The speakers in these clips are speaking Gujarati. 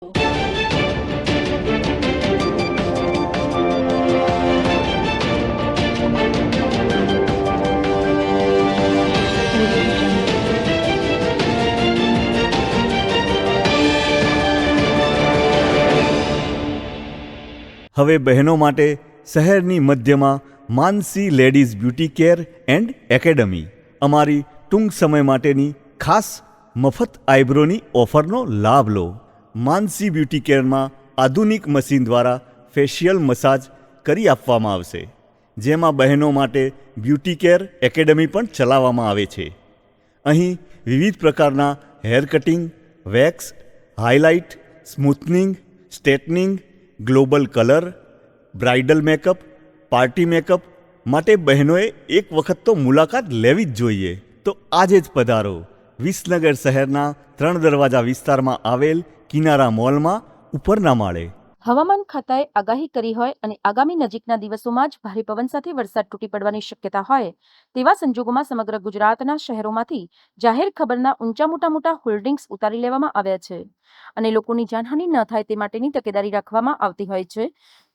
હવે બહેનો માટે શહેરની મધ્યમાં Mansi ladies beauty care and academy અમારી ટૂંક સમય માટેની ખાસ મફત આઈબ્રોની ઓફરનો લાભ લો. માનસી બ્યુટી કેરમાં આધુનિક મશીન દ્વારા ફેશિયલ મસાજ કરી આપવામાં આવશે, જેમાં બહેનો માટે બ્યુટી કેર એકેડમી પણ ચલાવવામાં આવે છે. અહીં વિવિધ પ્રકારના hair cutting, wax, highlight, smoothening, straightening, global colour, bridal makeup, party makeup માટે બહેનોએ એક વખત તો મુલાકાત લેવી જ જોઈએ. તો આજે જ પધારો વિસનગર શહેરના 3 દરવાજા વિસ્તારમાં આવેલ કિનારા મોલમાં ઉપરના માળે. હવામાન ખાતાએ આગાહી કરી હોય અને આગામી નજીકના દિવસોમાં જ ભારે પવન સાથે વરસાદ તૂટી પડવાની શક્યતા હોય તેવા સંજોગોમાં સમગ્ર ગુજરાતના શહેરોમાંથી જાહેર ખબરના ઊંચા મોટા હોર્ડિંગ્સ ઉતારી લેવામાં આવ્યા છે અને લોકોની જાનહાનિ ન થાય તે માટેની તકેદારી રાખવામાં આવતી હોય છે.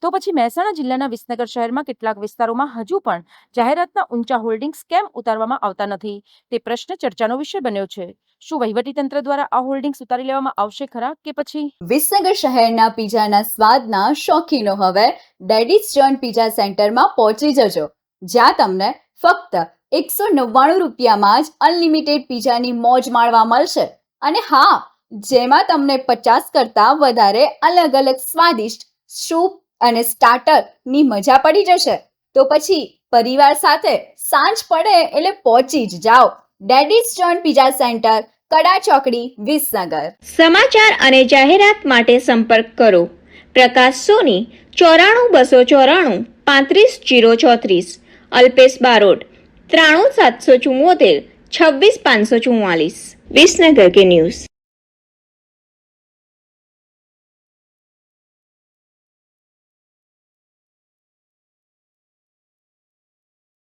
તો પછી મહેસાણા જિલ્લાના વિસનગર શહેરમાં કેટલાક વિસ્તારોમાં હજુ પણ જાહેરાતના ઊંચા હોર્ડિંગ્સ કેમ ઉતારવામાં આવતા નથી તે પ્રશ્ન ચર્ચાનો વિષય બન્યો છે. શું વહીવટીતંત્ર દ્વારા આ હોર્ડિંગ્સ ઉતારી લેવામાં આવશે ખરા કે પછી? વિસનગર શહેરના પીઝાના સ્વાદના શોખીનો હવે ડેડીઝ જોન પીઝા સેન્ટરમાં પહોંચી જજો, જ્યાં તમને ફક્ત 199 રૂપિયામાં જ અનલિમિટેડ પીઝાની મોજ માણવા મળશે. અને હા, જેમાં તમને 50 કરતાં વધારે અલગ અલગ સ્વાદિષ્ટ સૂપ અને સ્ટાર્ટરની મજા પડી જશે. તો પછી પરિવાર સાથે સાંજ પડે એટલે પહોંચી જ જાઓ ડેડીઝ જોન પીઝા સેન્ટર, કડા ચોકડી, વિસનગર. સમાચાર અને જાહેરાત માટે સંપર્ક કરો પ્રકાશ સોની 94 294 35 034, અલ્પેશ બારોટ 93 774 26 544. વિસનગર કે ન્યૂઝ.